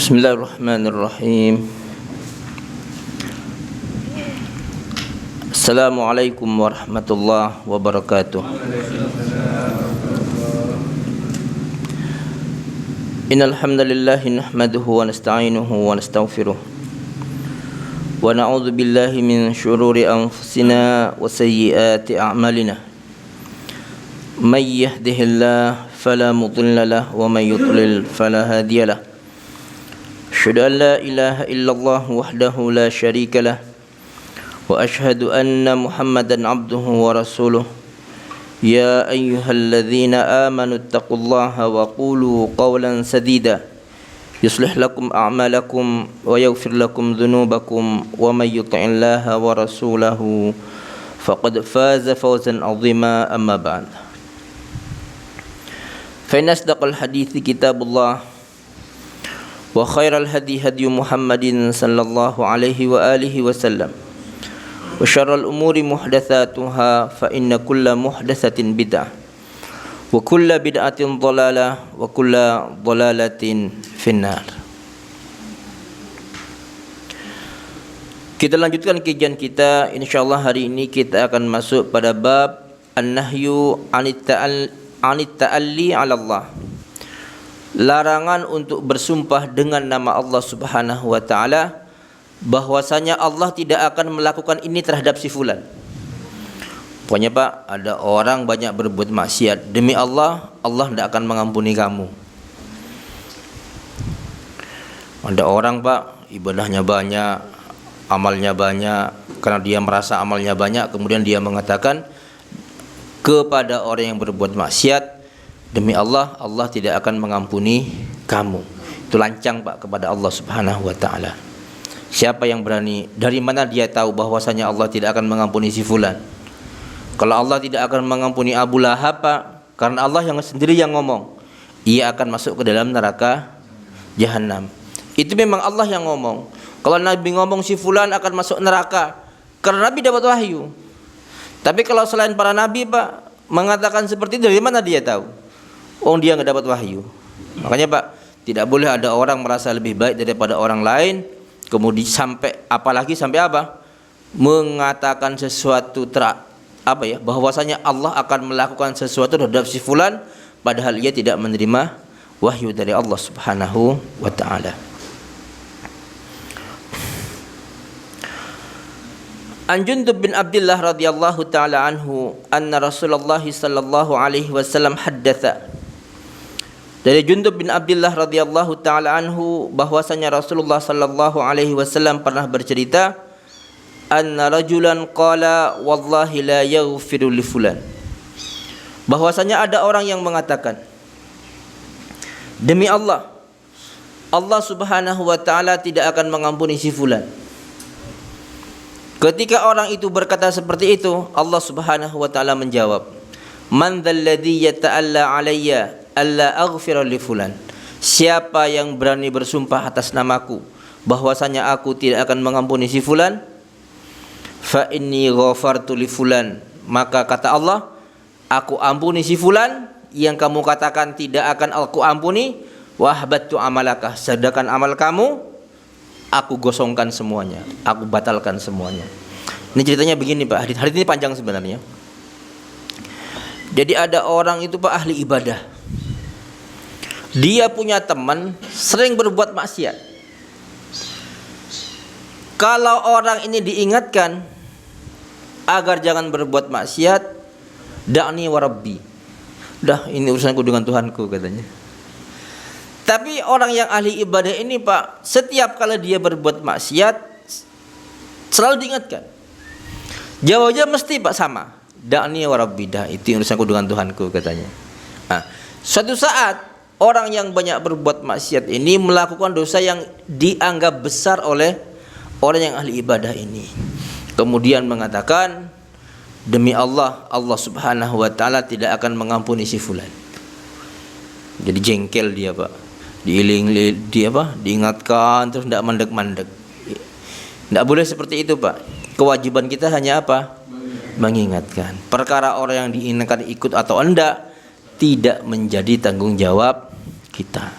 Bismillahirrahmanirrahim. Assalamualaikum warahmatullahi wabarakatuh. Innal hamdalillah nahmaduhu wa nasta'inuhu wa nastaghfiruh wa na'udzu billahi min shururi anfusina wa sayyiati a'malina. May yahdihillahu fala mudilla lahu wa may yudlil fala hadiya lahu. Asyhadu an la ilaha illallah wahdahu la syarika lah wa asyhadu anna Muhammadan abduhu wa rasuluh. Ya ayyuhalladzina amanu taqullaha wa qulu qawlan sadida yuslih lakum a'malakum wa yaghfir lakum dhunubakum wa may yuti'illaha wa rasulahu faqad faza fawzan 'azima. Amma ba'd. Fa inna asdaqal hadithi kitabullah wa khairal hadi hadi Muhammadin sallallahu alaihi wa alihi wasallam wa syarral umuri muhdatsatuha fa inna kulla muhdatsatin bid'ah wa kulla bid'atin dhalalah wa kulla dhalalatin finnar. Kita lanjutkan kajian kita. Insyaallah hari ini kita akan masuk pada bab an-nahyu 'anit ta'alli 'ala Allah. Larangan untuk bersumpah dengan nama Allah Subhanahu wa taala, bahwasanya Allah tidak akan melakukan ini terhadap si fulan. Pokoknya Pak, ada orang banyak berbuat maksiat, demi Allah, Allah tidak akan mengampuni kamu. Ada orang Pak, ibadahnya banyak, amalnya banyak, karena dia merasa amalnya banyak, kemudian dia mengatakan kepada orang yang berbuat maksiat, demi Allah, Allah tidak akan mengampuni kamu. Itu lancang Pak kepada Allah Subhanahu wa taala. Siapa yang berani? Dari mana dia tahu bahwasanya Allah tidak akan mengampuni si fulan? Kalau Allah tidak akan mengampuni Abu Lahab Pak, karena Allah yang sendiri yang ngomong, ia akan masuk ke dalam neraka jahanam. Itu memang Allah yang ngomong. Kalau Nabi ngomong si fulan akan masuk neraka, karena Nabi dapat wahyu. Tapi kalau selain para nabi Pak mengatakan seperti itu, dari mana dia tahu? Dia nggak dapat wahyu. Makanya Pak, tidak boleh ada orang merasa lebih baik daripada orang lain, kemudian apalagi sampai mengatakan sesuatu bahwasanya Allah akan melakukan sesuatu terhadap si fulan, padahal ia tidak menerima wahyu dari Allah Subhanahu wa taala. An Jundub bin Abdullah radhiyallahu taala anhu anna Rasulullah sallallahu alaihi wasallam haddatsa. Dari Jundub bin Abdullah radhiyallahu taala anhu bahwasanya Rasulullah sallallahu alaihi wasallam pernah bercerita, anna rajulan qala wallahi la yaghfiru li fulan. Bahwasanya ada orang yang mengatakan, demi Allah, Allah Subhanahu wa taala tidak akan mengampuni si fulan. Ketika orang itu berkata seperti itu, Allah Subhanahu wa taala menjawab, man dzalladzi yata'alla alayya alla aghfira li fulan. Siapa yang berani bersumpah atas namaku bahwasanya aku tidak akan mengampuni si fulan, fa inni ghafartu li fulan, maka kata Allah, aku ampuni si fulan yang kamu katakan tidak akan aku ampuni, wa ahbattu amalaka, sedangkan amal kamu aku gosongkan semuanya, aku batalkan semuanya. Ini ceritanya begini Pak, hadis ini panjang sebenarnya. Jadi ada orang itu Pak ahli ibadah. Dia punya teman sering berbuat maksiat. Kalau orang ini diingatkan agar jangan berbuat maksiat, da'ni wa rabbi, dah ini urusanku dengan Tuhanku katanya. Tapi orang yang ahli ibadah ini Pak, setiap kali dia berbuat maksiat selalu diingatkan. Jawabnya mesti Pak sama, da'ni wa rabbi, dah itu urusanku dengan Tuhanku katanya. Suatu saat orang yang banyak berbuat maksiat ini melakukan dosa yang dianggap besar oleh orang yang ahli ibadah ini. Kemudian mengatakan, demi Allah, Allah Subhanahu wa taala tidak akan mengampuni si fulan. Jadi jengkel dia Pak. Diingatkan terus tidak mandek-mandek. Tidak boleh seperti itu Pak. Kewajiban kita hanya mengingatkan. Perkara orang yang diingatkan ikut atau tidak menjadi tanggung jawab kita.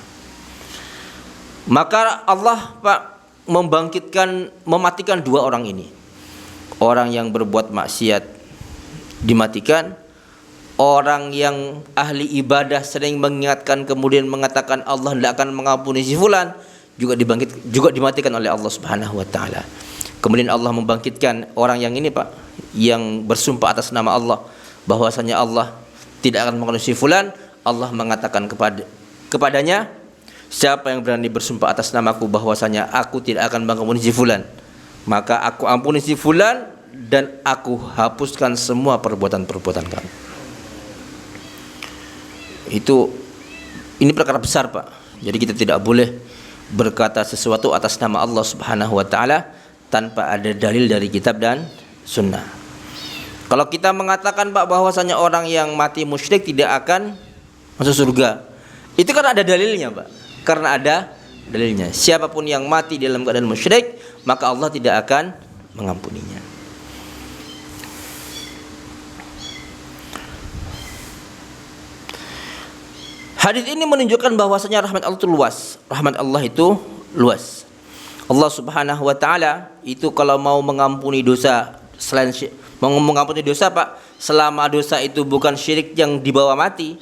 Maka Allah Pak mematikan dua orang ini. Orang yang berbuat maksiat dimatikan, orang yang ahli ibadah sering mengingatkan kemudian mengatakan Allah tidak akan mengampuni si fulan juga dimatikan oleh Allah Subhanahu wa taala. Kemudian Allah membangkitkan orang yang ini Pak, yang bersumpah atas nama Allah bahwasanya Allah tidak akan mengampuni si fulan. Allah mengatakan kepadanya, siapa yang berani bersumpah atas namaku bahwasanya aku tidak akan mengampuni si fulan, maka aku ampuni si fulan dan aku hapuskan semua perbuatan-perbuatan kamu. Ini perkara besar Pak. Jadi kita tidak boleh berkata sesuatu atas nama Allah Subhanahu wa taala tanpa ada dalil dari kitab dan sunnah. Kalau kita mengatakan Pak bahwasanya orang yang mati musyrik tidak akan masuk surga, itu kan ada dalilnya Pak. Karena ada dalilnya. Siapapun yang mati dalam keadaan musyrik, maka Allah tidak akan mengampuninya. Hadis ini menunjukkan bahwasanya rahmat Allah itu luas. Rahmat Allah itu luas. Allah Subhanahu wa taala itu kalau mau mengampuni dosa, selain mau mengampuni dosa Pak, selama dosa itu bukan syirik yang dibawa mati,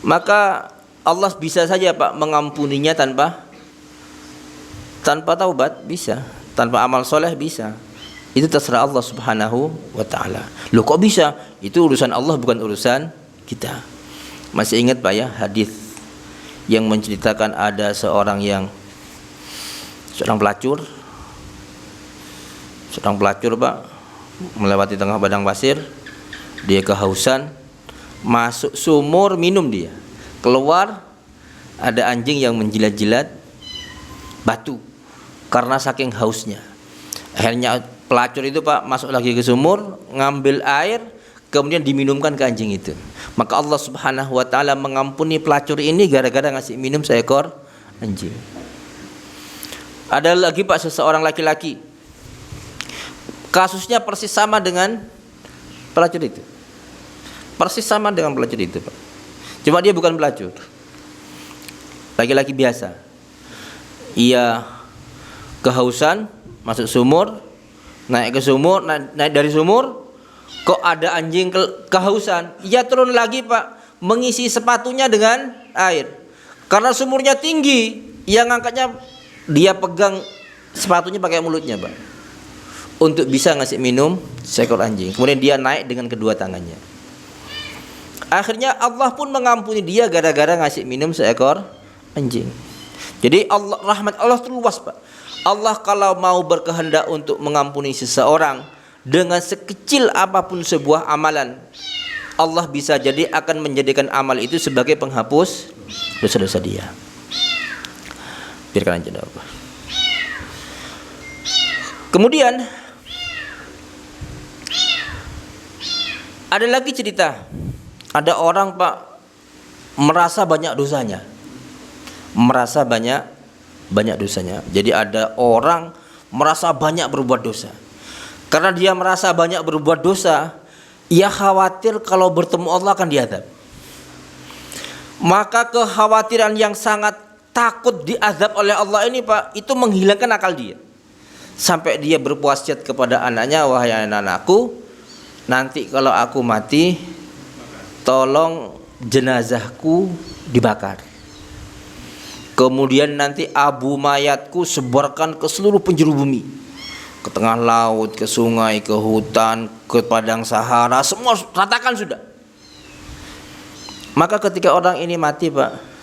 maka Allah bisa saja Pak mengampuninya tanpa taubat, bisa, tanpa amal soleh bisa. Itu terserah Allah Subhanahu wa taala. Loh kok bisa? Itu urusan Allah, bukan urusan kita. Masih ingat Pak ya hadis yang menceritakan ada seorang pelacur Pak, melewati tengah padang pasir, dia kehausan, masuk sumur minum dia. Keluar ada anjing yang menjilat-jilat batu karena saking hausnya. Akhirnya pelacur itu Pak masuk lagi ke sumur, ngambil air, kemudian diminumkan ke anjing itu. Maka Allah Subhanahu wa taala mengampuni pelacur ini gara-gara ngasih minum seekor anjing. Ada lagi Pak seseorang laki-laki, kasusnya persis sama dengan pelacur itu. Persis sama dengan pelacur itu Pak. Cuma dia bukan pelacur, laki-laki biasa. Ia kehausan, masuk sumur, naik ke sumur, naik dari sumur, kok ada anjing kehausan. Ia turun lagi Pak, mengisi sepatunya dengan air. Karena sumurnya tinggi, ia ngangkatnya, dia pegang sepatunya pakai mulutnya Pak, untuk bisa ngasih minum seekor anjing. Kemudian dia naik dengan kedua tangannya. Akhirnya Allah pun mengampuni dia gara-gara ngasih minum seekor anjing. Jadi rahmat Allah itu luas Pak. Allah kalau mau berkehendak untuk mengampuni seseorang dengan sekecil apapun sebuah amalan, Allah bisa jadi akan menjadikan amal itu sebagai penghapus dosa-dosa dia. Biarkan aja apa. Kemudian ada lagi cerita. Ada orang Pak merasa banyak dosanya. Jadi ada orang merasa banyak berbuat dosa. Karena dia merasa banyak berbuat dosa, ia khawatir kalau bertemu Allah akan diazab. Maka kekhawatiran yang sangat takut diazab oleh Allah ini Pak, itu menghilangkan akal dia. Sampai dia berwasiat kepada anaknya, wahai anak-anakku, nanti kalau aku mati, tolong jenazahku dibakar. Kemudian nanti abu mayatku sebarkan ke seluruh penjuru bumi, ke tengah laut, ke sungai, ke hutan, ke padang Sahara, semua ratakan sudah. Maka ketika orang ini mati Pak,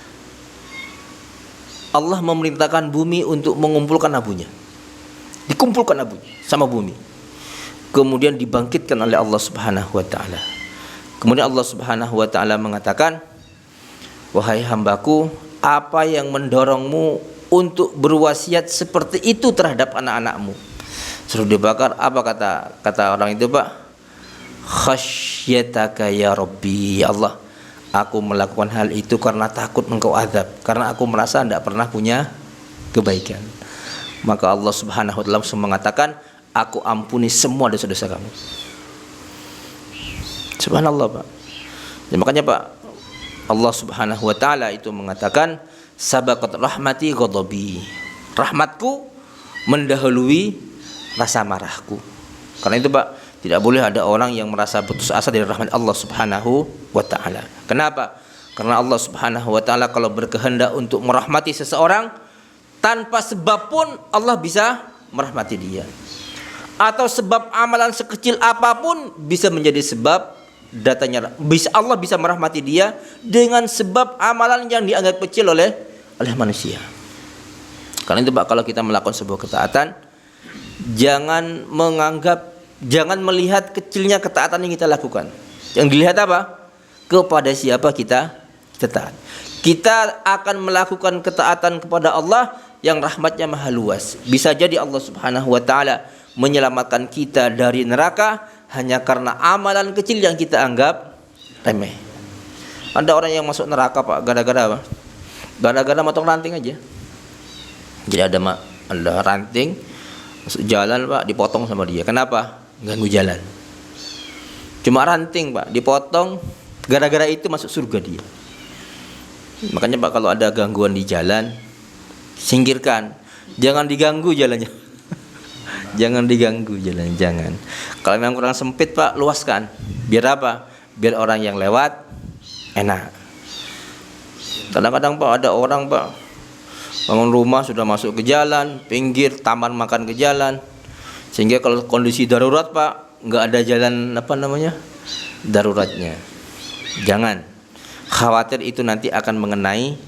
Allah memerintahkan bumi untuk mengumpulkan abunya. Dikumpulkan abunya sama bumi. Kemudian dibangkitkan oleh Allah Subhanahu wa taala. Kemudian Allah Subhanahu wa taala mengatakan, wahai hambaku, apa yang mendorongmu untuk berwasiat seperti itu terhadap anak-anakmu? Suruh dibakar. Apa kata orang itu Pak? Khasyataka ya Rabbi, ya Allah, aku melakukan hal itu karena takut engkau azab, karena aku merasa tidak pernah punya kebaikan. Maka Allah Subhanahu wa taala mengatakan, aku ampuni semua dosa-dosa kamu. Subhanallah Pak. Ya, makanya Pak, Allah Subhanahu wa taala itu mengatakan, sabaqat rahmati ghadabi. Rahmatku mendahului rasa marahku. Karena itu Pak, tidak boleh ada orang yang merasa putus asa dari rahmat Allah Subhanahu wa taala. Kenapa? Karena Allah Subhanahu wa taala kalau berkehendak untuk merahmati seseorang, tanpa sebab pun Allah bisa merahmati dia. Atau sebab amalan sekecil apapun bisa menjadi sebab Allah bisa merahmati dia dengan sebab amalan yang dianggap kecil oleh manusia. Karena itu Pak, kalau kita melakukan sebuah ketaatan, jangan melihat kecilnya ketaatan yang kita lakukan. Yang dilihat apa? Kepada siapa kita taat. Kita akan melakukan ketaatan kepada Allah yang rahmatnya maha luas. Bisa jadi Allah Subhanahu wa taala menyelamatkan kita dari neraka hanya karena amalan kecil yang kita anggap remeh. Ada orang yang masuk neraka Pak gara-gara apa? Gara-gara motong ranting aja. Jadi ada ranting masuk jalan Pak, dipotong sama dia. Kenapa? Ganggu jalan. Cuma ranting Pak, dipotong, gara-gara itu masuk surga dia. Makanya Pak, kalau ada gangguan di jalan, singkirkan. Jangan diganggu jalannya. Jangan diganggu jalan, jangan. Kalau memang kurang sempit Pak, luaskan. Biar apa? Biar orang yang lewat enak. Kadang-kadang Pak, ada orang Pak bangun rumah sudah masuk ke jalan, pinggir taman makan ke jalan, sehingga kalau kondisi darurat Pak, nggak ada jalan daruratnya. Jangan khawatir itu nanti akan mengenai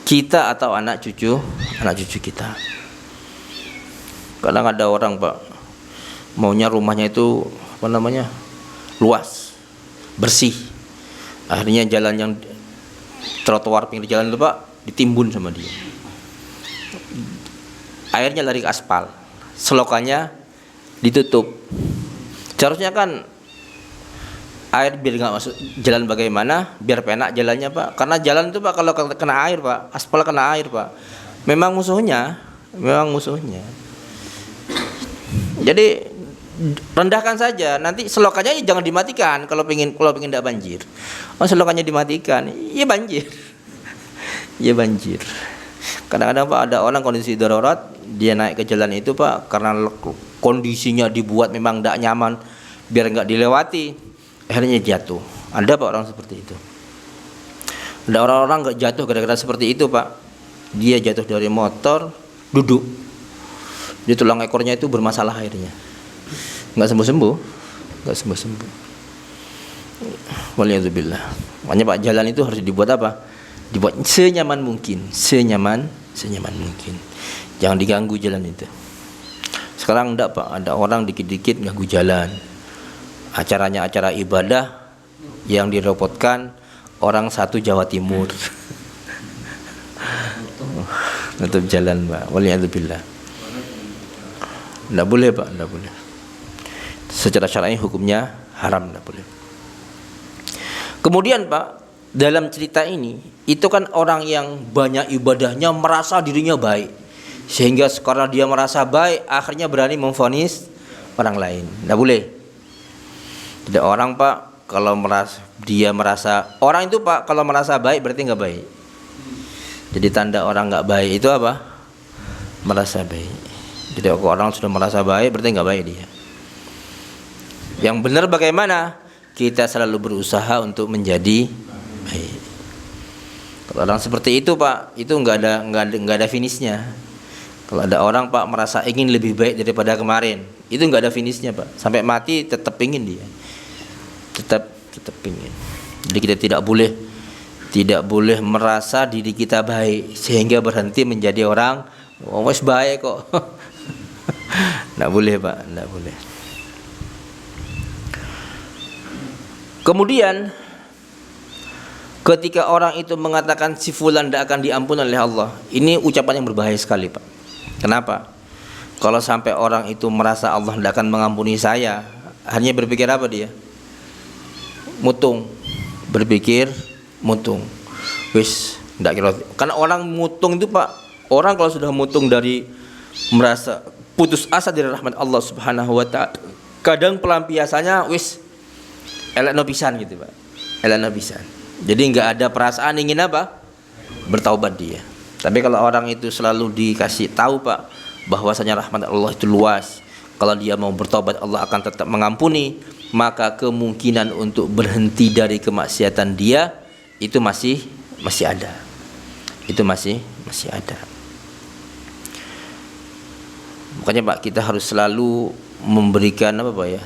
kita atau anak cucu kita. Kadang ada orang Pak maunya rumahnya itu luas, bersih. Akhirnya jalan yang trotoar pinggir jalan itu Pak ditimbun sama dia. Airnya lari ke aspal, selokannya ditutup. Seharusnya kan air biar nggak masuk jalan, bagaimana biar penak jalannya Pak? Karena jalan itu Pak kalau kena air Pak, aspal kena air Pak, memang musuhnya. Jadi rendahkan saja, nanti selokannya jangan dimatikan kalau pengen tidak banjir. Oh, selokannya dimatikan, ya banjir. Ya banjir. Kadang-kadang Pak ada orang kondisi darurat, dia naik ke jalan itu Pak karena kondisinya dibuat memang tidak nyaman, biar nggak dilewati, akhirnya jatuh. Ada Pak orang seperti itu. Ada orang-orang nggak jatuh gara-gara seperti itu Pak. Dia jatuh dari motor, duduk, di tulang ekornya itu bermasalah akhirnya. Nggak sembuh-sembuh. Waliyadzubillah. Makanya Pak, jalan itu harus dibuat apa? Dibuat senyaman mungkin. Jangan diganggu jalan itu. Sekarang enggak Pak, ada orang dikit-dikit ganggu jalan. Acaranya acara ibadah yang direpotkan orang satu Jawa Timur. Nutup jalan Pak. Waliyadzubillah. Enggak boleh Pak, enggak boleh. Secara syar'i hukumnya haram, enggak boleh. Kemudian Pak, dalam cerita ini itu kan orang yang banyak ibadahnya merasa dirinya baik, sehingga karena dia merasa baik akhirnya berani memvonis orang lain. Tidak boleh. Tidak, orang Pak kalau merasa orang itu Pak kalau merasa baik berarti nggak baik. Jadi tanda orang nggak baik itu apa? Merasa baik. Jadi kalau orang sudah merasa baik berarti nggak baik dia. Yang benar bagaimana? Kita selalu berusaha untuk menjadi baik. Kalau orang seperti itu Pak, itu nggak ada finishnya. Kalau ada orang Pak merasa ingin lebih baik daripada kemarin, itu nggak ada finishnya Pak. Sampai mati tetap ingin dia, tetap ingin. Jadi kita tidak boleh merasa diri kita baik sehingga berhenti menjadi orang wes baik kok. Nggak boleh Pak, nggak boleh. Kemudian ketika orang itu mengatakan si fulan tidak akan diampuni oleh Allah, ini ucapan yang berbahaya sekali Pak. Kenapa? Kalau sampai orang itu merasa Allah tidak akan mengampuni saya, hanya berpikir apa dia? Mutung. Berpikir mutung. Wis, tidak kira. Karena orang mutung itu Pak, orang kalau sudah mutung dari merasa putus asa dari rahmat Allah Subhanahu wa taala, kadang pelampiasannya wis elakno pisan gitu Pak. Elakno pisan. Jadi enggak ada perasaan ingin apa? bertaubat dia. Tapi kalau orang itu selalu dikasih tahu Pak bahwasanya rahmat Allah itu luas, kalau dia mau bertaubat Allah akan tetap mengampuni, maka kemungkinan untuk berhenti dari kemaksiatan dia itu masih ada. Itu masih ada. Makanya Pak, kita harus selalu memberikan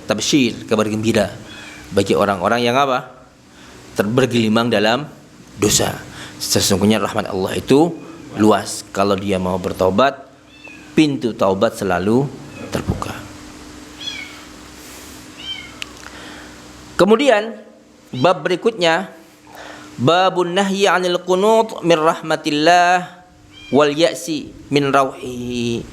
tabsyir, kabar gembira bagi orang-orang yang bergelimang dalam dosa. Sesungguhnya rahmat Allah itu luas. Kalau dia mau bertobat, pintu taubat selalu terbuka. Kemudian bab berikutnya, babun nahyi 'anil qunut min rahmatillah wal ya'si min rauhihi.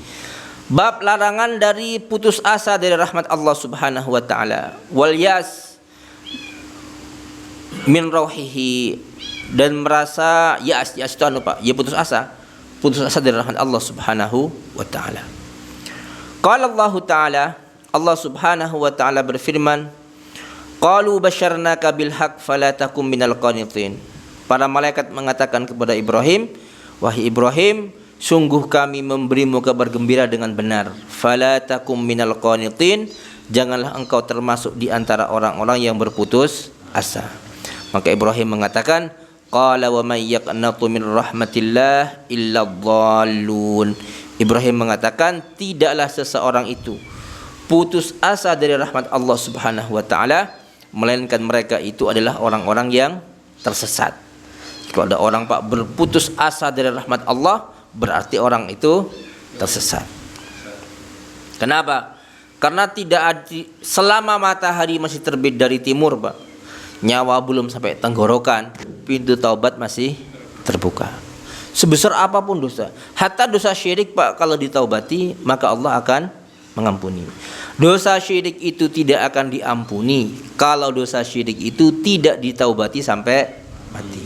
Bab larangan dari putus asa dari rahmat Allah Subhanahu wa taala, wal ya'as min rauhihi, dan merasa ya'as itu Pak, ya putus asa dari rahmat Allah Subhanahu wa taala. Qala Allah taala, Allah Subhanahu wa taala berfirman, qalu basyarnaka bil haqq fala takum minal qanitin. Para malaikat mengatakan kepada Ibrahim, wahai Ibrahim, sungguh kami memberimu kabar gembira dengan benar. Fala takum minal qanitin, janganlah engkau termasuk di antara orang-orang yang berputus asa. Maka Ibrahim mengatakan, qala wa may yaqnatu min rahmatillah illa dhallun. Ibrahim mengatakan, tidaklah seseorang itu putus asa dari rahmat Allah Subhanahu wa taala, melainkan mereka itu adalah orang-orang yang tersesat. Kalau ada orang Pak berputus asa dari rahmat Allah, berarti orang itu tersesat. Kenapa? Karena selama matahari masih terbit dari timur Pak, nyawa belum sampai tenggorokan, pintu taubat masih terbuka. Sebesar apapun dosa, hatta dosa syirik Pak, kalau ditaubati maka Allah akan mengampuni. Dosa syirik itu tidak akan diampuni kalau dosa syirik itu tidak ditaubati sampai mati.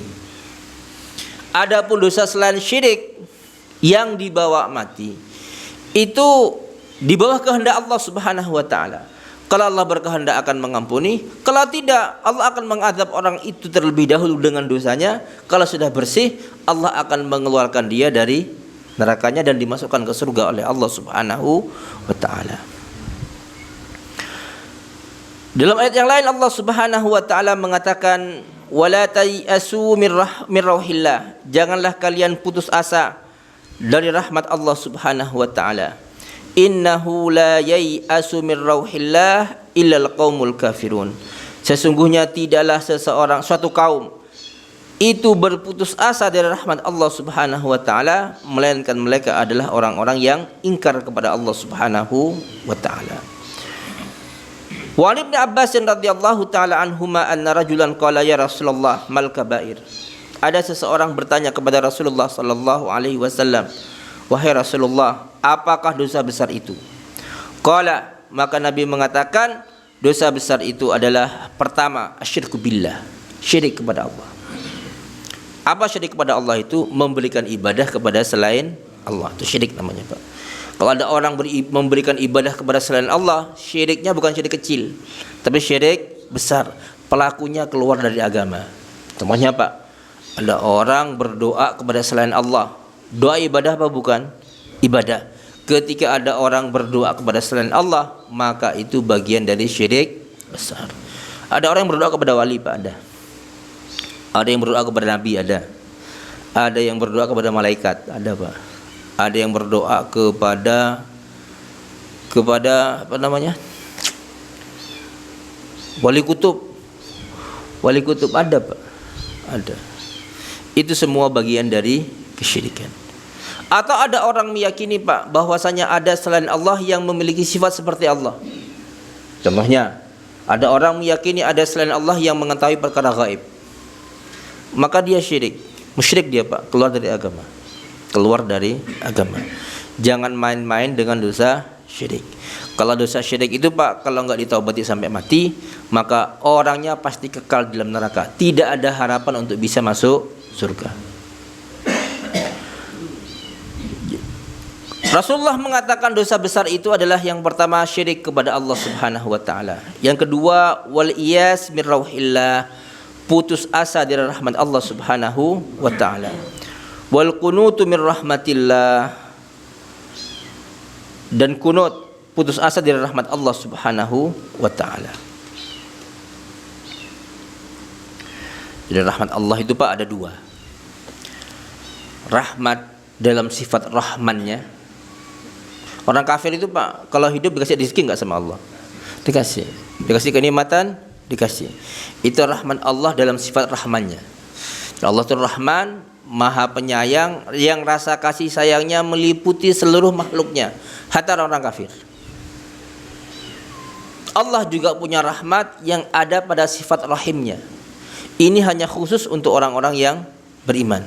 Adapun dosa selain syirik yang dibawa mati, itu di bawah kehendak Allah Subhanahu wa taala. Kalau Allah berkehendak akan mengampuni, kalau tidak Allah akan mengadab orang itu terlebih dahulu dengan dosanya. Kalau sudah bersih, Allah akan mengeluarkan dia dari nerakanya dan dimasukkan ke surga oleh Allah Subhanahu wa taala. Dalam ayat yang lain Allah Subhanahu wa taala mengatakan, wala tayasu min rauhillah, janganlah kalian putus asa dari rahmat Allah Subhanahu wa taala. Innahu la yayasu min rauhillah illal qaumul kafirun. Sesungguhnya tidaklah suatu kaum itu berputus asa dari rahmat Allah Subhanahu wa taala, melainkan mereka adalah orang-orang yang ingkar kepada Allah Subhanahu wa taala. Wa Ibnu Abbas radhiyallahu taala anhuma anna rajulan qala ya Rasulullah mal kabair. Ada seseorang bertanya kepada Rasulullah sallallahu alaihi wasallam, wahai Rasulullah, apakah dosa besar itu? Qala, maka Nabi mengatakan, dosa besar itu adalah pertama asyirku billah, syirik kepada Allah. Apa syirik kepada Allah itu? Memberikan ibadah kepada selain Allah. Itu syirik namanya Pak. Kalau ada orang memberikan ibadah kepada selain Allah, syiriknya bukan syirik kecil, tapi syirik besar. Pelakunya keluar dari agama. Contohnya Pak, ada orang berdoa kepada selain Allah. Doa ibadah apa bukan? Ibadah. Ketika ada orang berdoa kepada selain Allah, maka itu bagian dari syirik besar. Ada orang yang berdoa kepada wali Pak, ada. Ada yang berdoa kepada nabi, ada. Ada yang berdoa kepada malaikat, ada Pak. Ada yang berdoa kepada apa namanya? Wali kutub. Wali kutub ada Pak. Ada. Itu semua bagian dari kesyirikan. Atau ada orang meyakini Pak bahwasanya ada selain Allah yang memiliki sifat seperti Allah. Contohnya, ada orang meyakini ada selain Allah yang mengetahui perkara gaib. Maka dia syirik, musyrik dia Pak, keluar dari agama. Keluar dari agama. Jangan main-main dengan dosa syirik. Kalau dosa syirik itu Pak, kalau enggak ditaubati sampai mati, maka orangnya pasti kekal di dalam neraka. Tidak ada harapan untuk bisa masuk surga. Rasulullah mengatakan dosa besar itu adalah yang pertama syirik kepada Allah Subhanahu wa taala. Yang kedua wal iyas min rauhillah, putus asa dari rahmat Allah Subhanahu wa taala. Wal qunutu min rahmatillah, dan kunut, putus asa dari rahmat Allah Subhanahu wa taala. Jadi rahmat Allah itu Pak ada dua. Rahmat dalam sifat rahmannya. Orang kafir itu Pak kalau hidup dikasih rezeki enggak sama Allah? Dikasih. Dikasih kenikmatan, dikasih. Itu rahmat Allah dalam sifat rahmannya. Allah itu Rahman, Maha Penyayang, yang rasa kasih sayangnya meliputi seluruh makhluknya, hatta orang kafir. Allah juga punya rahmat yang ada pada sifat rahimnya. Ini hanya khusus untuk orang-orang yang beriman,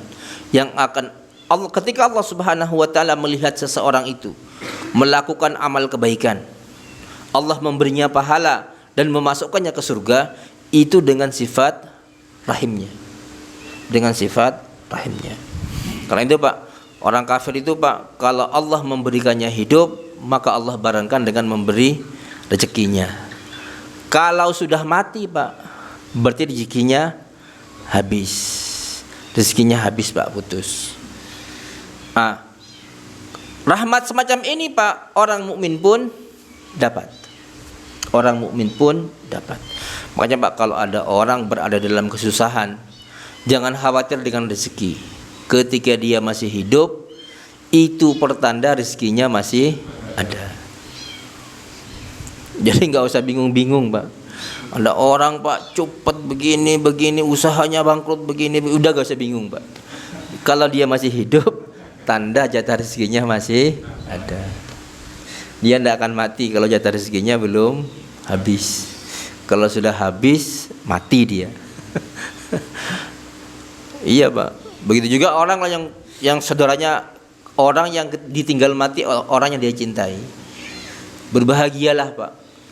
yang akan Allah, ketika Allah Subhanahu wa taala melihat seseorang itu melakukan amal kebaikan, Allah memberinya pahala dan memasukkannya ke surga, itu dengan sifat rahimnya. Dengan sifat rahimnya. Karena itu Pak, orang kafir itu Pak, kalau Allah memberikannya hidup, maka Allah barengkan dengan memberi rezekinya. Kalau sudah mati Pak, berarti rezekinya habis. Rezekinya habis Pak, putus. Rahmat semacam ini Pak, orang mukmin pun dapat. Orang mukmin pun dapat. Makanya Pak, kalau ada orang berada dalam kesusahan, jangan khawatir dengan rezeki. Ketika dia masih hidup, itu pertanda rezekinya masih ada. Jadi nggak usah bingung-bingung Pak. Ada orang Pak cepat begini, usahanya bangkrut begini, udah gak usah bingung Pak. Kalau dia masih hidup, tanda jatah rezekinya masih ada. Dia tidak akan mati kalau jatah rezekinya belum habis. Kalau sudah habis, mati dia. Iya Pak. Begitu juga orang yang saudaranya, orang yang ditinggal mati orang yang dia cintai. Berbahagialah Pak,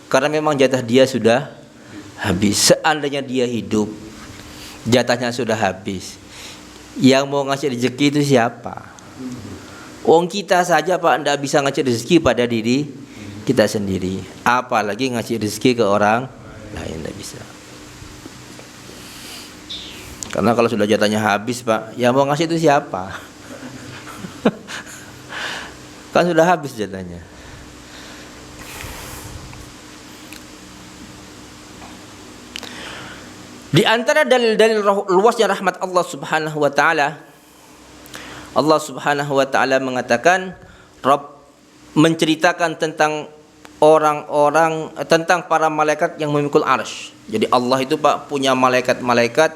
karena memang jatah dia sudah habis. Seandainya dia hidup, jatahnya sudah habis, yang mau ngasih rezeki itu siapa? Wong kita saja Pak tidak bisa ngasih rezeki pada diri kita sendiri, apalagi ngasih rezeki ke orang lain, tidak bisa. Karena kalau sudah jatahnya habis Pak, yang mau ngasih itu siapa? Kan sudah habis jatahnya. Di antara dalil-dalil luasnya rahmat Allah Subhanahu wa taala, Allah Subhanahu wa taala mengatakan, Rabb menceritakan tentang orang-orang, tentang para malaikat yang memikul arsy. Jadi Allah itu Pak punya malaikat-malaikat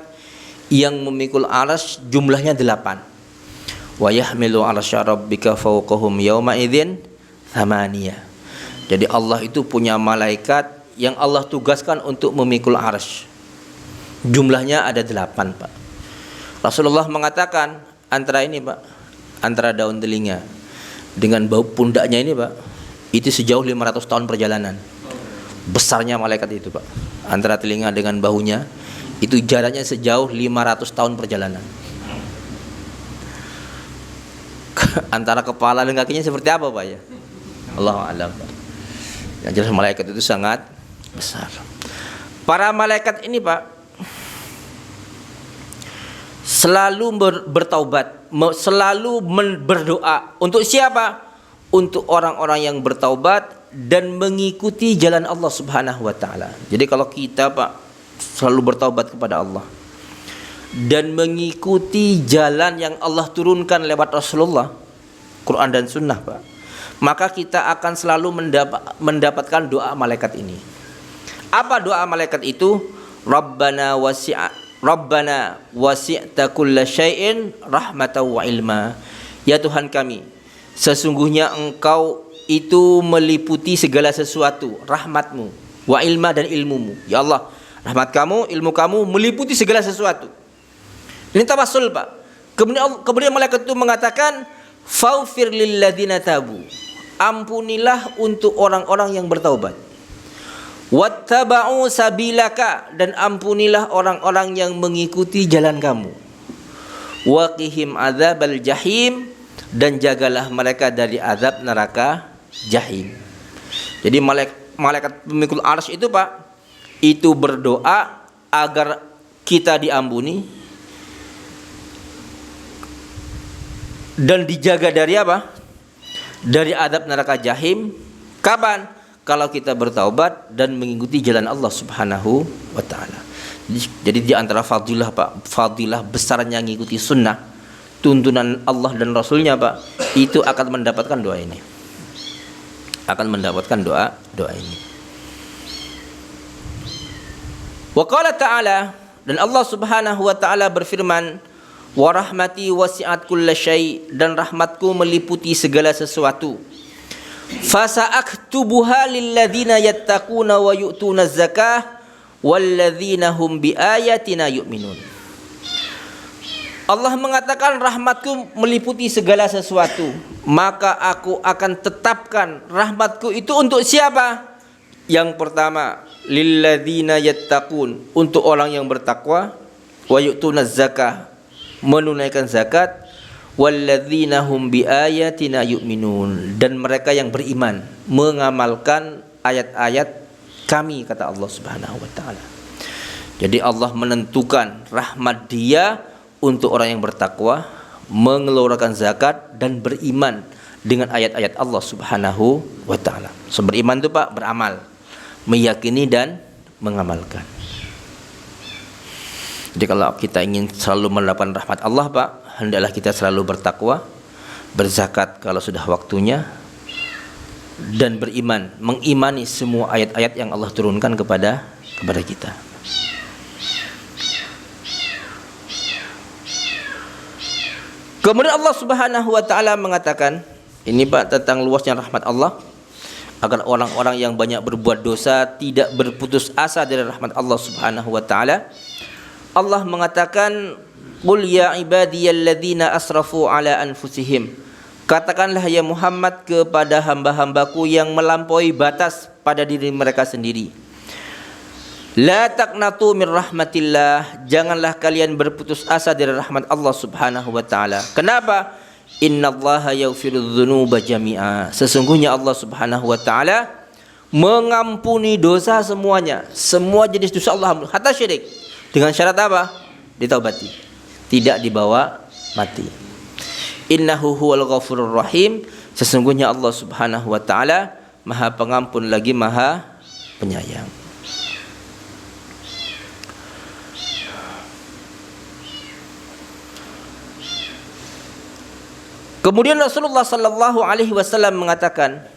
yang memikul arsy, jumlahnya 8. Wa yahmilu arsya rabbika fawqahum yawma idzin thamaniyah. Jadi Allah itu punya malaikat yang Allah tugaskan untuk memikul arsy. Jumlahnya ada 8 Pak. Rasulullah mengatakan antara ini Pak, antara daun telinga dengan bau pundaknya ini Pak, itu sejauh 500 tahun perjalanan. Besarnya malaikat itu Pak. Antara telinga dengan bahunya itu jaraknya sejauh 500 tahun perjalanan. Antara kepala dan kakinya seperti apa Pak ya? Allahu a'lam Pak. Yang jelas malaikat itu sangat besar. Para malaikat ini Pak selalu bertaubat, selalu berdoa. Untuk siapa? Untuk orang-orang yang bertaubat dan mengikuti jalan Allah Subhanahu wa taala. Jadi kalau kita Pak selalu bertaubat kepada Allah dan mengikuti jalan yang Allah turunkan lewat Rasulullah, Quran dan Sunnah Pak, maka kita akan selalu mendapatkan doa malaikat ini. Apa doa malaikat itu? Rabbana wasi'ta kulla syai'in rahmatan wa ilma. Ya Tuhan kami, sesungguhnya Engkau itu meliputi segala sesuatu, rahmatmu, wa ilma, dan ilmumu. Ya Allah, rahmat kamu, ilmu kamu meliputi segala sesuatu. Ini tawassul Pak. Kemudian malaikat itu mengatakan, faufir lilladzina tabu. Ampunilah untuk orang-orang yang bertaubat. Wattaba'u sabilaka, dan ampunilah orang-orang yang mengikuti jalan kamu. Waqihim adzabal jahim, dan jagalah mereka dari azab neraka jahim. Jadi malaikat pemikul arsy itu Pak, itu berdoa agar kita diampuni, dan dijaga dari apa? Dari adab neraka jahim. Kapan? Kalau kita bertaubat dan mengikuti jalan Allah Subhanahu wa taala. Jadi di antara fadilah Pak, fadilah besarnya mengikuti sunnah, tuntunan Allah dan Rasulnya Pak, itu akan mendapatkan doa ini. Akan mendapatkan doa ini. Wa qala ta'ala, dan Allah Subhanahu wa taala berfirman, wa rahmati wasi'at kullasyai, dan rahmatku meliputi segala sesuatu. Fasa'aktubuha lilladzina yattaquna wa yu'tuna zakah walladzina hum biayatina yu'minun. Allah mengatakan rahmatku meliputi segala sesuatu, maka aku akan tetapkan rahmatku itu untuk siapa? Yang pertama, lilladzina yattaqun, untuk orang yang bertakwa, wa yu'tuna zakah, menunaikan zakat, walladzina hum biayatina yu'minun, dan mereka yang beriman mengamalkan ayat-ayat kami, kata Allah Subhanahu wa taala. Jadi Allah menentukan rahmat Dia untuk orang yang bertakwa, mengeluarkan zakat dan beriman dengan ayat-ayat Allah Subhanahu wa taala. So, beriman itu Pak, beramal, meyakini dan mengamalkan. Jadi kalau kita ingin selalu mendapatkan rahmat Allah Pak, hendaklah kita selalu bertakwa, berzakat kalau sudah waktunya, dan beriman, mengimani semua ayat-ayat yang Allah turunkan kepada kita. Kemudian Allah Subhanahu wa taala mengatakan, ini Pak tentang luasnya rahmat Allah, agar orang-orang yang banyak berbuat dosa tidak berputus asa dari rahmat Allah Subhanahu wa taala. Allah mengatakan, qul ya ibadiyalladzina asrafu ala anfusihim, katakanlah ya Muhammad kepada hamba-hambaku yang melampaui batas pada diri mereka sendiri, la taqnatu min rahmatillah, janganlah kalian berputus asa dari rahmat Allah Subhanahu wa taala. Kenapa? Innallaha yaghfirudz dzunuba jami'a, sesungguhnya Allah Subhanahu wa taala mengampuni dosa semuanya, semua jenis dosa Allah, hatta syirik. Dengan syarat apa? Ditaubati, tidak dibawa mati. Innahu huwal ghafurur rahim, sesungguhnya Allah Subhanahu wa taala Maha Pengampun lagi Maha Penyayang. Kemudian Rasulullah sallallahu alaihi wasallam mengatakan,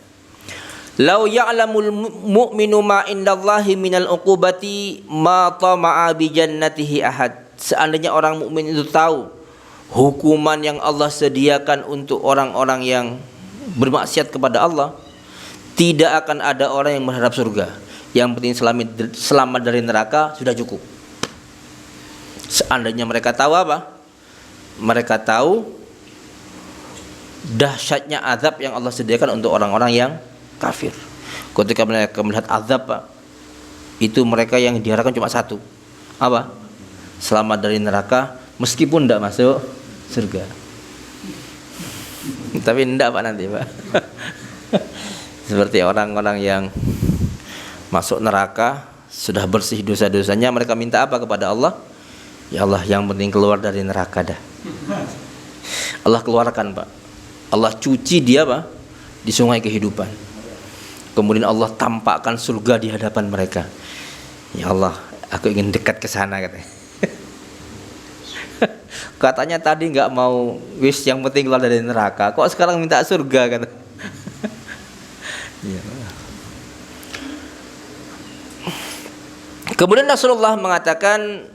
"Lau ya'lamul mu'minu ma indallahi minal uqubati ma tama'a bi jannatihi ahad." Seandainya orang mukmin itu tahu hukuman yang Allah sediakan untuk orang-orang yang bermaksiat kepada Allah, tidak akan ada orang yang berharap surga. Yang penting selamat dari neraka sudah cukup. Seandainya mereka tahu apa? Mereka tahu dahsyatnya azab yang Allah sediakan untuk orang-orang yang kafir. Ketika mereka melihat azab Pak, itu mereka yang diharapkan cuma satu, apa? Selamat dari neraka meskipun tidak masuk surga. Tapi tidak Pak nanti Pak. Seperti orang-orang yang masuk neraka sudah bersih dosa-dosanya, mereka minta apa kepada Allah? Ya Allah, yang penting keluar dari neraka dah. Allah keluarkan Pak, Allah cuci dia Pak di sungai kehidupan. Kemudian Allah tampakkan surga di hadapan mereka. Ya Allah, aku ingin dekat ke sana katanya. Katanya tadi nggak mau, wis yang penting keluar dari neraka. Kok sekarang minta surga kata. Ya. Kemudian Rasulullah mengatakan,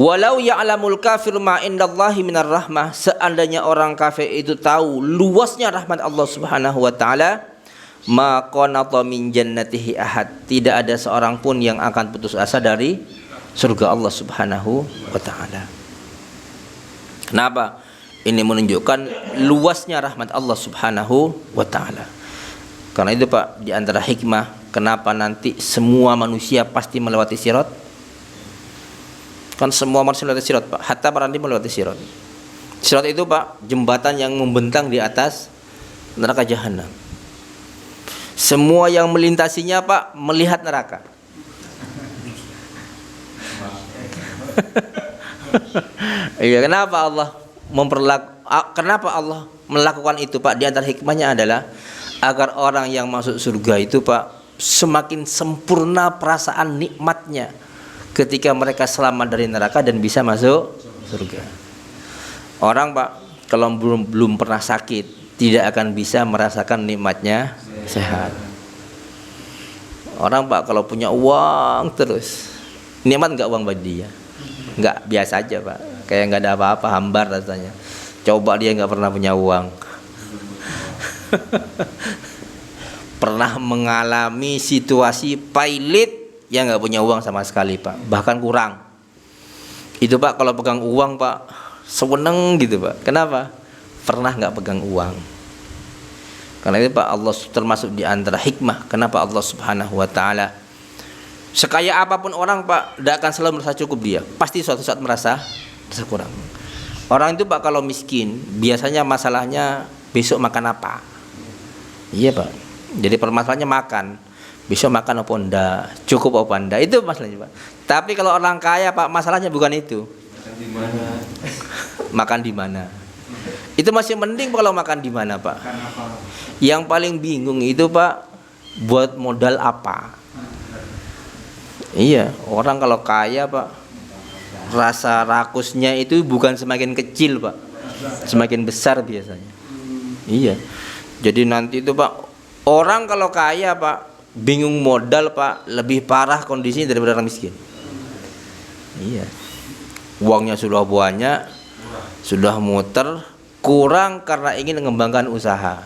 walau ya'lamul kafir ma indallahi minar rahmah, seandainya orang kafir itu tahu luasnya rahmat Allah Subhanahu wa taala, ma qanata min jannatihi ahad, tidak ada seorang pun yang akan putus asa dari surga Allah Subhanahu wa taala. Kenapa? Ini menunjukkan luasnya rahmat Allah Subhanahu wa taala. Karena itu Pak, di antara hikmah kenapa nanti semua manusia pasti melewati sirat. Kan semua manusia melewati sirat Pak, hatta para nabi melewati sirat. Sirat itu Pak, jembatan yang membentang di atas neraka jahanam. Semua yang melintasinya Pak melihat neraka. Iya, kenapa Allah Kenapa Allah melakukan itu, Pak? Di antara hikmahnya adalah agar orang yang masuk surga itu, Pak, semakin sempurna perasaan nikmatnya ketika mereka selamat dari neraka dan bisa masuk surga. Orang, Pak, kalau belum pernah sakit tidak akan bisa merasakan nikmatnya sehat. Orang, Pak, kalau punya uang terus, nikmat nggak uang bagi dia? Nggak, biasa aja, Pak, kayak nggak ada apa-apa, hambar rasanya. Coba dia nggak pernah punya uang. Pernah mengalami situasi pailit yang nggak punya uang sama sekali, Pak, bahkan kurang. Itu, Pak, kalau pegang uang, Pak, seweneng gitu, Pak. Kenapa? Pernah nggak pegang uang. Karena itu, Pak, Allah termasuk di antara hikmah kenapa Allah Subhanahu wa taala, sekaya apapun orang, Pak, tidak akan selalu merasa cukup dia. Pasti suatu saat merasa kurang. Orang itu, Pak, kalau miskin biasanya masalahnya besok makan apa. Iya, Pak. Jadi permasalahannya makan. Besok makan apa enggak, cukup apa enggak, itu masalahnya, Pak. Tapi kalau orang kaya, Pak, masalahnya bukan itu. Makan di mana? Makan di mana? Itu masih mending kalau makan di mana, Pak. Makan apa? Yang paling bingung itu, Pak, buat modal apa. Iya, orang kalau kaya, Pak, rasa rakusnya itu bukan semakin kecil, Pak, semakin besar biasanya. Iya. Jadi nanti itu, Pak, orang kalau kaya, Pak, bingung modal, Pak, lebih parah kondisinya daripada orang miskin. Iya. Uangnya sudah banyak, sudah muter, kurang karena ingin mengembangkan usaha.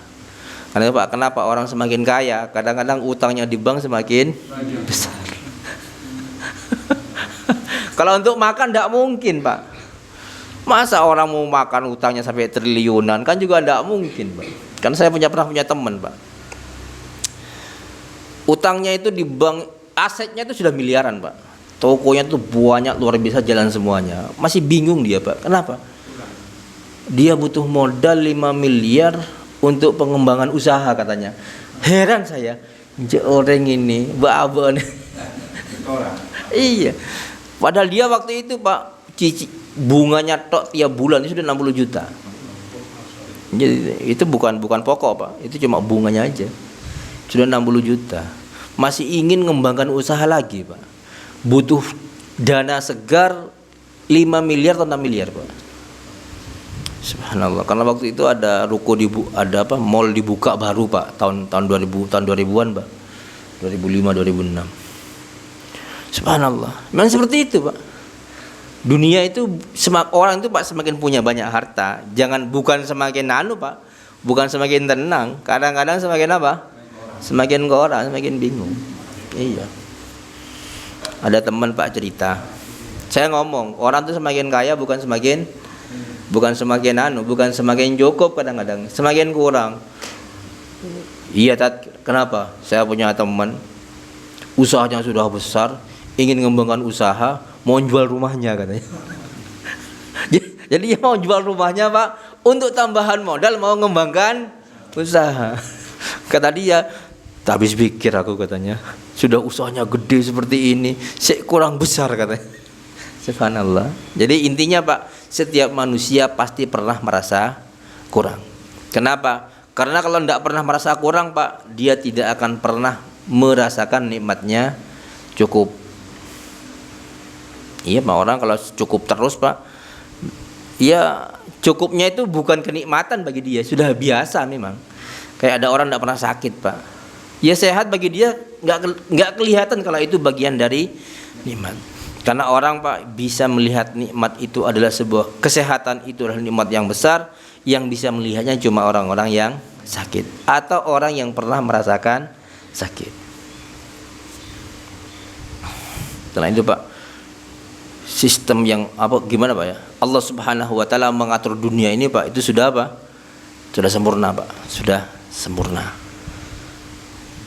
Karena, Pak, kenapa orang semakin kaya kadang-kadang utangnya di bank semakin besar. Kalau untuk makan tidak mungkin, Pak. Masa orang mau makan utangnya sampai triliunan, kan juga tidak mungkin, Pak. Kan saya pernah punya teman, Pak, utangnya itu di bank, asetnya itu sudah miliaran, Pak. Tokonya itu banyak, luar biasa, jalan semuanya. Masih bingung dia, Pak. Kenapa? Dia butuh modal 5 miliar untuk pengembangan usaha katanya. Heran saya, orang ini baabon. Iya. Padahal dia waktu itu, Pak, bunganya tok tiap bulan itu sudah 60 juta. Jadi itu bukan pokok, Pak. Itu cuma bunganya aja. Sudah 60 juta. Masih ingin mengembangkan usaha lagi, Pak. Butuh dana segar 5 miliar atau 6 miliar, Pak. Subhanallah. Karena waktu itu ada ruko mall dibuka baru, Pak, tahun 2000-an, Pak. 2005 2006. Subhanallah. Memang seperti itu, Pak. Dunia itu orang itu, Pak, semakin punya banyak harta, bukan semakin Pak. Bukan semakin tenang. Kadang-kadang semakin apa? Semakin koran, semakin bingung. Iya. Ada teman, Pak, cerita. Saya ngomong, orang itu semakin kaya bukan semakin cukup, kadang-kadang semakin kurang. Iya, kenapa? Saya punya teman, usahanya sudah besar, ingin mengembangkan usaha, mau jual rumahnya katanya. Jadi dia mau jual rumahnya, Pak, untuk tambahan modal mau mengembangkan usaha. Kata dia, tak habis pikir aku, katanya. Sudah usahanya gede seperti ini, kurang besar katanya. Subhanallah. Jadi intinya, Pak, setiap manusia pasti pernah merasa kurang. Kenapa? Karena kalau tidak pernah merasa kurang, Pak, dia tidak akan pernah merasakan nikmatnya cukup. Iya, Pak, orang kalau cukup terus, Pak, ya cukupnya itu bukan kenikmatan bagi dia, sudah biasa memang. Kayak ada orang tidak pernah sakit, Pak. Ya sehat bagi dia nggak kelihatan kalau itu bagian dari nikmat. Karena orang, Pak, bisa melihat nikmat itu adalah sebuah kesehatan, itu adalah nikmat yang besar, yang bisa melihatnya cuma orang-orang yang sakit atau orang yang pernah merasakan sakit. Setelah itu, Pak, sistem yang gimana, Pak, ya? Allah Subhanahu wa taala mengatur dunia ini, Pak, itu sudah apa? Sudah sempurna, Pak. Sudah sempurna.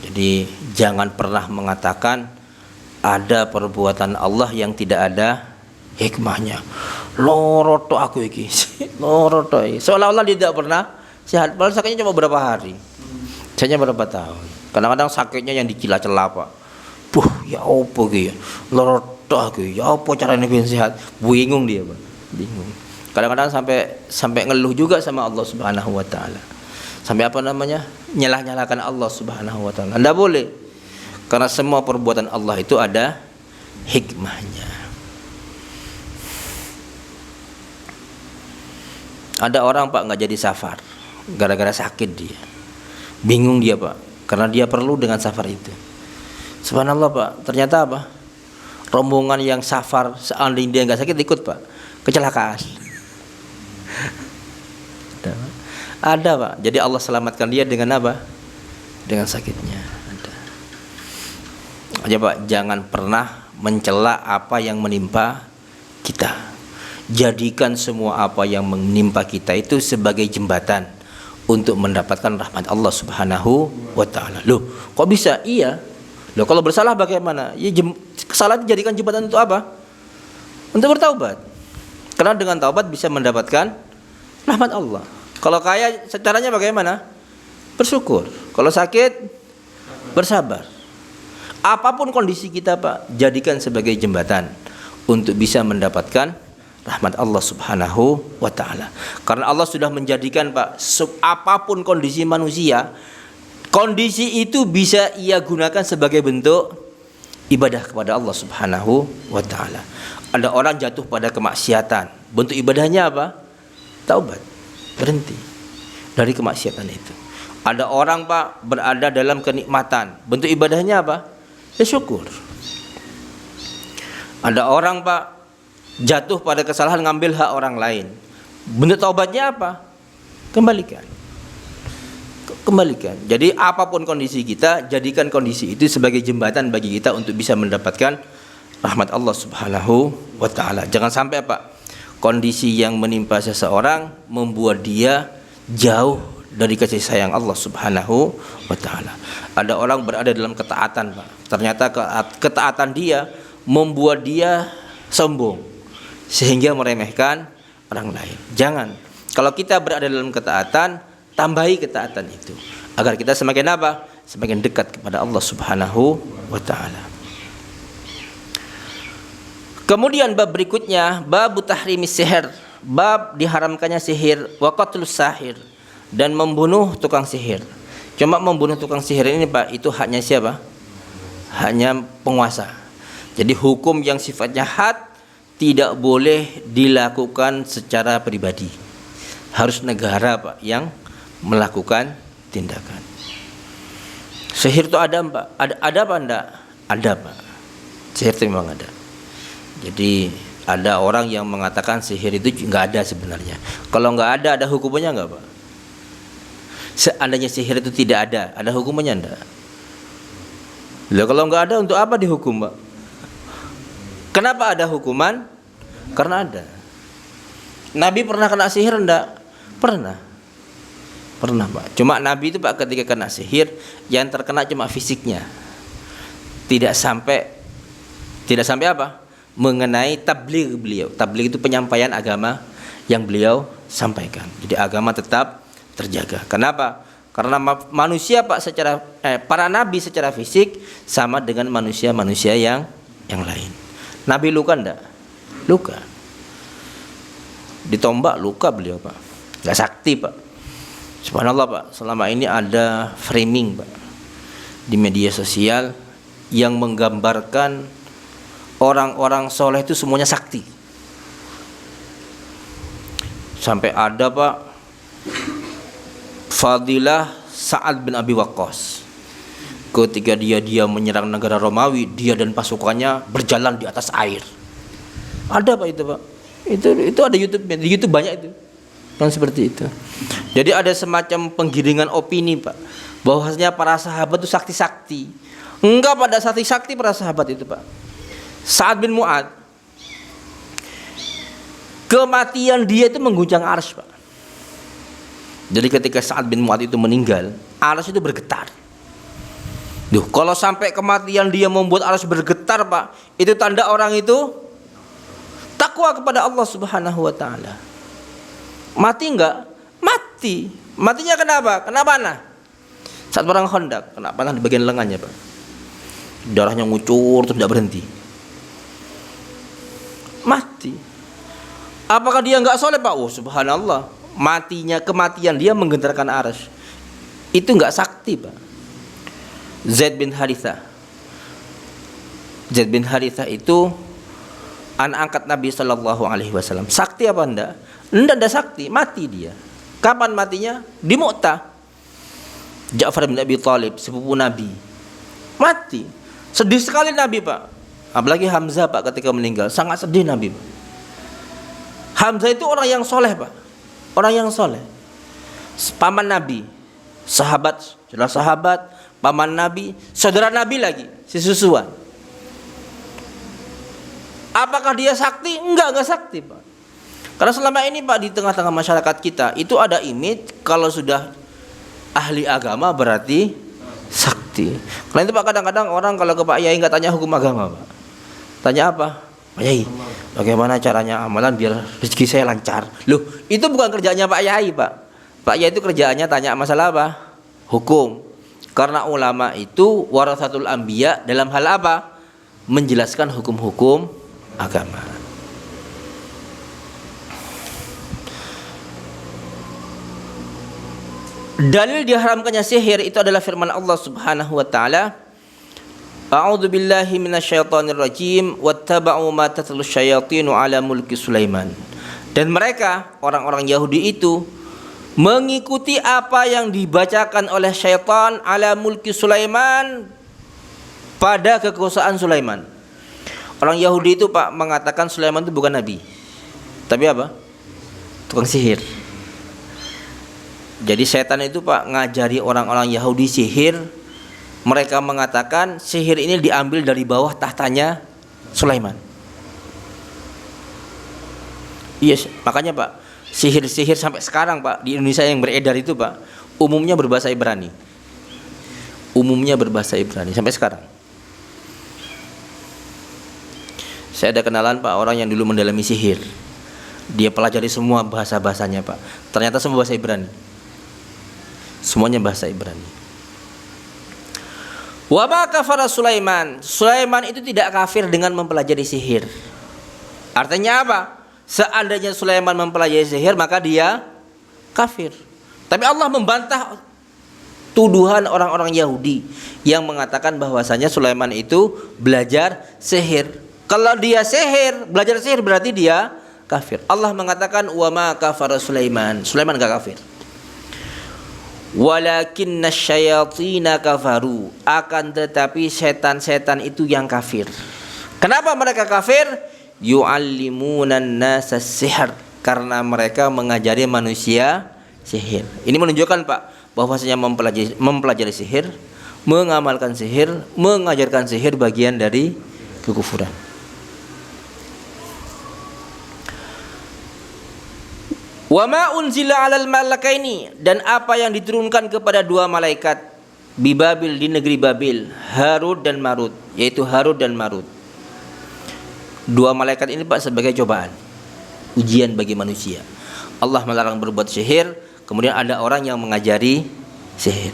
Jadi jangan pernah mengatakan ada perbuatan Allah yang tidak ada hikmahnya. Loroto aku iki. Loroto iki. Seolah-olah dia tidak pernah sehat. Padahal sakitnya cuma berapa hari. Sakitnya berapa tahun. Kadang-kadang sakitnya yang dicela-cela, Pak. Ya opo iki ya? Loroto aku. Ya opo caranya biar sehat? Bingung dia, Pak. Bingung. Kadang-kadang sampai ngeluh juga sama Allah Subhanahu wa taala. Sampai apa namanya? Nyalah-nyalahkan Allah Subhanahu wa taala. Enggak boleh. Karena semua perbuatan Allah itu ada hikmahnya. Ada orang Pak nggak jadi safar gara-gara sakit dia. Bingung dia Pak, karena dia perlu dengan safar itu. Subhanallah Pak, ternyata apa? Rombongan yang safar seandainya dia nggak sakit ikut Pak, kecelakaan. Ada Pak. Jadi Allah selamatkan dia dengan apa? Dengan sakitnya. Ada. Aja Pak, jangan pernah mencela apa yang menimpa kita. Jadikan semua apa yang menimpa kita itu sebagai jembatan untuk mendapatkan rahmat Allah Subhanahu wa taala. Loh, kok bisa? Iya. Loh, kalau bersalah bagaimana? Ya kesalahan dijadikan jembatan untuk apa? Untuk bertaubat. Karena dengan taubat bisa mendapatkan rahmat Allah. Kalau kaya caranya bagaimana? Bersyukur. Kalau sakit bersabar. Apapun kondisi kita Pak, jadikan sebagai jembatan untuk bisa mendapatkan rahmat Allah Subhanahu wa taala. Karena Allah sudah menjadikan Pak, apapun kondisi manusia, kondisi itu bisa ia gunakan sebagai bentuk ibadah kepada Allah Subhanahu wa taala. Ada orang jatuh pada kemaksiatan, bentuk ibadahnya apa? Taubat, berhenti dari kemaksiatan itu. Ada orang Pak berada dalam kenikmatan, bentuk ibadahnya apa? Ya syukur. Ada orang Pak jatuh pada kesalahan ngambil hak orang lain, bentuk taubatnya apa? Kembalikan. Jadi apapun kondisi kita, jadikan kondisi itu sebagai jembatan bagi kita untuk bisa mendapatkan rahmat Allah Subhanahu wa taala. Jangan sampai Pak, kondisi yang menimpa seseorang membuat dia jauh dari kasih sayang Allah Subhanahu wa taala. Ada orang berada dalam ketaatan Pak, ternyata ketaatan dia membuat dia sombong sehingga meremehkan orang lain. Jangan. Kalau kita berada dalam ketaatan, tambahi ketaatan itu agar kita semakin apa? Semakin dekat kepada Allah Subhanahu wa taala. Kemudian bab berikutnya, bab tahrimis sihir, bab diharamkannya sihir, wa qatlus sahir, dan membunuh tukang sihir. Cuma membunuh tukang sihir ini Pak, itu haknya siapa? Haknya penguasa. Jadi hukum yang sifatnya had tidak boleh dilakukan secara pribadi. Harus negara Pak yang melakukan tindakan. Sihir itu ada Pak? Ada apa enggak? Ada Pak. Sihir itu memang ada. Jadi ada orang yang mengatakan sihir itu enggak ada sebenarnya. Kalau enggak ada hukumannya enggak Pak? Seandainya sihir itu tidak ada hukumannya enggak? Lah kalau enggak ada untuk apa dihukum Pak? Kenapa ada hukuman? Karena ada. Nabi pernah kena sihir enggak? Pernah Pak. Cuma Nabi itu Pak ketika kena sihir yang terkena cuma fisiknya. Tidak sampai apa? Mengenai tabligh beliau. Tabligh itu penyampaian agama yang beliau sampaikan. Jadi agama tetap terjaga. Kenapa? Karena manusia Pak para nabi secara fisik sama dengan manusia-manusia yang lain. Nabi luka enggak? Luka. Ditombak luka beliau Pak. Enggak sakti Pak. Subhanallah Pak, selama ini ada framing Pak di media sosial yang menggambarkan orang-orang soleh itu semuanya sakti. Sampai ada Pak fadilah Sa'ad bin Abi Waqqas. Ketika dia menyerang negara Romawi, dia dan pasukannya berjalan di atas air. Ada Pak itu Pak. Itu ada YouTube-nya. Di YouTube banyak itu. Yang seperti itu. Jadi ada semacam penggiringan opini Pak, bahwasanya para sahabat itu sakti-sakti. Enggak pada sakti-sakti para sahabat itu Pak. Sa'ad bin Mu'ad, kematian dia itu mengguncang arsy Pak. Jadi ketika Sa'ad bin Mu'ad itu meninggal, arsy itu bergetar. Duh, kalau sampai kematian dia membuat arsy bergetar Pak, itu tanda orang itu takwa kepada Allah Subhanahu wa taala. Mati enggak? Mati. Matinya kenapa? Kena panah. Saat perang Khandaq, kena panah di bagian lengannya Pak. Darahnya ngucur terus tidak berhenti. Mati. Apakah dia enggak soleh Pak? Oh subhanallah, kematian dia menggentarkan arsy. Itu enggak sakti Pak. Zaid bin Harithah itu anak angkat Nabi Shallallahu Alaihi Wasallam. Sakti apa enggak? Enggak sakti, mati dia. Kapan matinya? Di Mu'tah. Ja'far bin Abi Thalib, sepupu Nabi, mati. Sedih sekali Nabi Pak. Apalagi Hamzah Pak ketika meninggal, sangat sedih Nabi Pak. Hamzah itu orang yang soleh Pak, orang yang soleh, paman Nabi, sahabat, paman Nabi, saudara Nabi lagi, sesusuan. Apakah dia sakti? Enggak sakti Pak. Karena selama ini Pak, di tengah-tengah masyarakat kita itu ada image kalau sudah ahli agama berarti sakti. Karena itu Pak, kadang-kadang orang kalau ke Pak Yai nggak tanya hukum agama Pak, tanya apa? Pak Yai, bagaimana caranya amalan biar rezeki saya lancar? Loh, itu bukan kerjanya Pak Yai Pak. Pak Yai itu kerjaannya tanya masalah apa? Hukum. Karena ulama itu warasatul anbiya dalam hal apa? Menjelaskan hukum-hukum agama. Dalil diharamkannya sihir itu adalah firman Allah Subhanahu wa taala, A'udzu billahi minasyaitonir rajim, wattaba'u ma tatlu syayatinu ala mulki Sulaiman. Dan mereka, orang-orang Yahudi itu mengikuti apa yang dibacakan oleh syaitan ala mulki Sulaiman, pada kekuasaan Sulaiman. Orang Yahudi itu Pak mengatakan Sulaiman itu bukan nabi, tapi apa? Tukang sihir. Jadi setan itu Pak ngajari orang-orang Yahudi sihir. Mereka mengatakan sihir ini diambil dari bawah tahtanya Sulaiman. Yes, makanya Pak, sihir-sihir sampai sekarang Pak di Indonesia yang beredar itu Pak, umumnya berbahasa Ibrani. Umumnya berbahasa Ibrani sampai sekarang. Saya ada kenalan Pak, orang yang dulu mendalami sihir. Dia pelajari semua bahasa-bahasanya Pak. Ternyata semua bahasa Ibrani. Semuanya bahasa Ibrani. Wa ma kafara Sulaiman. Sulaiman itu tidak kafir dengan mempelajari sihir. Artinya apa? Seandainya Sulaiman mempelajari sihir maka dia kafir. Tapi Allah membantah tuduhan orang-orang Yahudi yang mengatakan bahwasanya Sulaiman itu belajar sihir. Kalau dia belajar sihir berarti dia kafir. Allah mengatakan wa ma kafara Sulaiman. Sulaiman enggak kafir. Walakinna syayatina kafaru, akan tetapi setan-setan itu yang kafir. Kenapa mereka kafir? Yu'allimunan nasa sihr, karena mereka mengajari manusia sihir. Ini menunjukkan Pak bahwasanya mempelajari sihir, mengamalkan sihir, mengajarkan sihir bagian dari kekufuran. Wa ma unzila 'alal malakaini, dan apa yang diturunkan kepada dua malaikat di Babil, di negeri Babil, Harut dan Marut, yaitu Harut dan Marut. Dua malaikat ini Pak sebagai cobaan, ujian bagi manusia. Allah melarang berbuat sihir, kemudian ada orang yang mengajari sihir.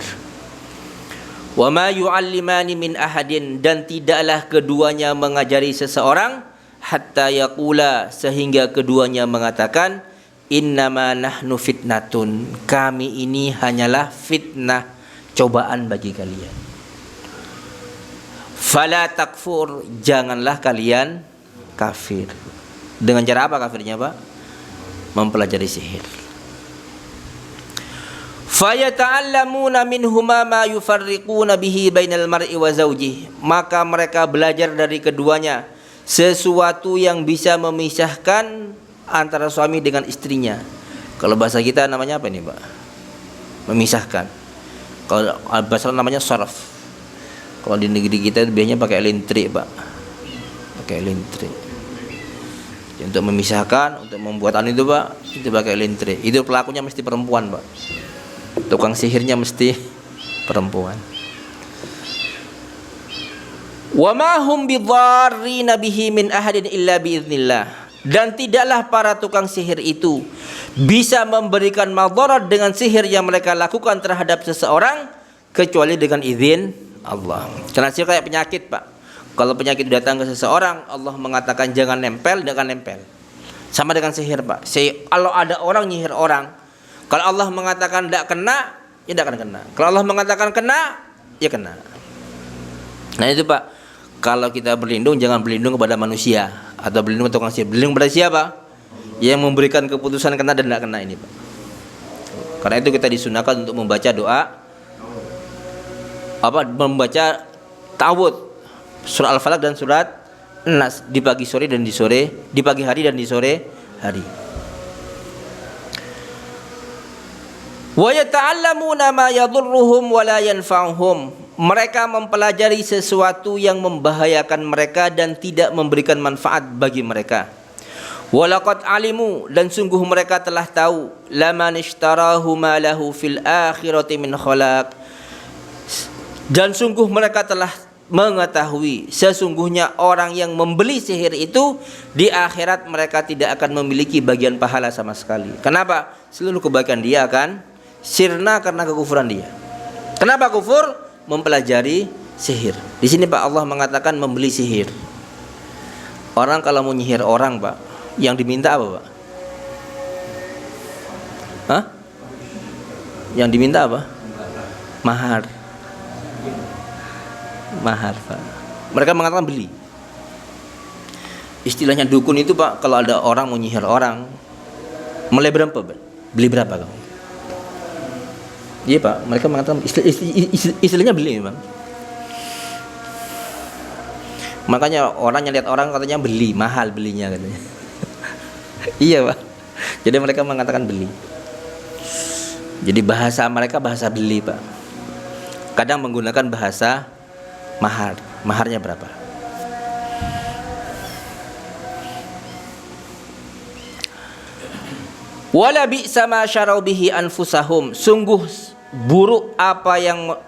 Wa ma yu'allimani min ahadin, dan tidaklah keduanya mengajari seseorang hatta yaqula, sehingga keduanya mengatakan innama nahnu fitnatun, kami ini hanyalah fitnah, cobaan bagi kalian. Fala takfur, janganlah kalian kafir. Dengan cara apa kafirnya Pak? Mempelajari sihir. Fayata'allamuna minhuma ma yufarriquna bihi bainal mar'i wa zawjihi, maka mereka belajar dari keduanya sesuatu yang bisa memisahkan antara suami dengan istrinya. Kalau bahasa kita namanya apa ini Pak? Memisahkan. Kalau bahasa namanya saraf. Kalau di negeri kita biasanya pakai lintrik Pak. Pakai lintrik. Untuk memisahkan, untuk membuat itu Pak, itu pakai lintrik. Itu pelakunya mesti perempuan Pak. Tukang sihirnya mesti perempuan. Wa ma hum bidarrina bihi min ahadin illa biiznillah. Dan tidaklah para tukang sihir itu bisa memberikan madarat dengan sihir yang mereka lakukan terhadap seseorang kecuali dengan izin Allah. Karena sihir kayak penyakit Pak. Kalau penyakit datang ke seseorang, Allah mengatakan jangan nempel, jangan nempel. Sama dengan sihir, Pak. Kalau ada orang nyihir orang, kalau Allah mengatakan tidak kena, ya tidak akan kena. Kalau Allah mengatakan kena, ya kena. Nah itu, Pak. Kalau kita berlindung, jangan berlindung kepada manusia atau berlindung kepada tukang sihir. Berlindung kepada siapa? Yang memberikan keputusan kena dan tidak kena ini, Pak. Karena itu kita disunahkan untuk membaca doa membaca ta'awudz, surah Al-Falaq dan surat Nas di pagi sore dan di pagi hari dan di sore hari. Wa yata'allamuna ma yadhurruhum wa la yanfa'uhum. Mereka mempelajari sesuatu yang membahayakan mereka dan tidak memberikan manfaat bagi mereka. Walaqad alimu, dan sungguh mereka telah tahu, laman ishtarahu ma lahu fil akhirati min khalaq. Dan sungguh mereka telah mengetahui sesungguhnya orang yang membeli sihir itu di akhirat mereka tidak akan memiliki bagian pahala sama sekali. Kenapa? Seluruh kebaikan dia akan sirna karena kekufuran dia. Kenapa kufur? Mempelajari sihir. Di sini Pak Allah mengatakan membeli sihir. Orang kalau mau nyihir orang, Pak, yang diminta apa, Pak? Hah? Yang diminta apa? Mahar. Mahar, Pak. Mereka mengatakan beli. Istilahnya dukun itu, Pak, kalau ada orang mau nyihir orang, mulai berapa, Pak? Beli berapa, kamu? Iya, Pak, mereka mengatakan istilahnya beli memang. Makanya orang yang lihat orang katanya beli, mahal belinya katanya. Iya, Pak. Jadi mereka mengatakan beli. Jadi bahasa mereka bahasa beli, Pak. Kadang menggunakan bahasa mahar. Maharnya berapa? Wala bi'sa ma syarau bihi anfusahum. Sungguh buruk apa yang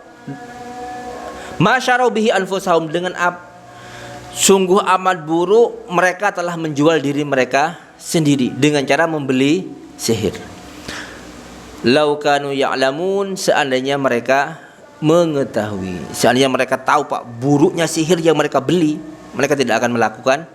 masyarau bihi anfusahum, dengan sungguh amat buruk mereka telah menjual diri mereka sendiri dengan cara membeli sihir. Lau kanu ya'lamun, seandainya mereka mengetahui, seandainya mereka tahu, Pak, buruknya sihir yang mereka beli, mereka tidak akan melakukan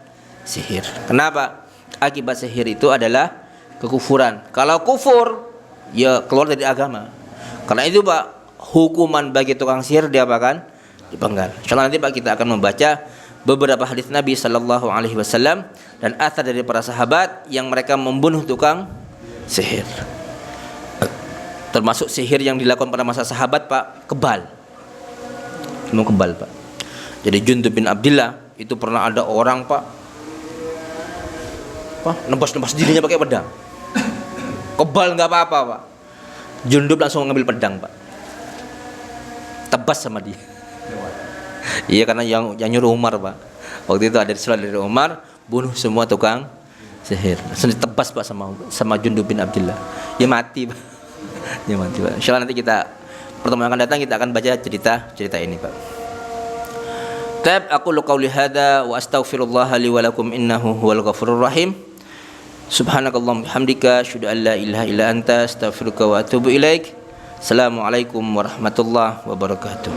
sihir. Kenapa? Akibat sihir itu adalah kekufuran. Kalau kufur, ya keluar dari agama. Karena itu, Pak, hukuman bagi tukang sihir diapakan? Dipenggal. Insyaallah nanti, Pak, kita akan membaca beberapa hadis Nabi sallallahu alaihi wasallam dan athar dari para sahabat yang mereka membunuh tukang sihir. Termasuk sihir yang dilakukan pada masa sahabat, Pak, kebal. Memang kebal, Pak. Jadi Jundub bin Abdillah itu pernah ada orang, Pak, nebas-nebas dirinya pakai pedang. Kebal nggak apa-apa, Pak. Jundub langsung ngambil pedang, Pak. Tebas sama dia. Iya, karena yang nyuruh Umar, Pak. Waktu itu ada surat dari Umar, bunuh semua tukang sihir. Langsung ditebas, Pak, sama Jundub bin Abdillah. Ya mati, Pak. Ya mati, Pak. Insyaallah nanti pertemuan akan datang kita akan baca cerita ini, Pak. Aku qauli hadza wa astaghfirullah li wa lakum innahu huwal ghafurur rahim. Subhanakallahumma bihamdika asyhadu an la ilaha illa anta astaghfiruka wa atubu ilaik. Assalamualaikum warahmatullahi wabarakatuh.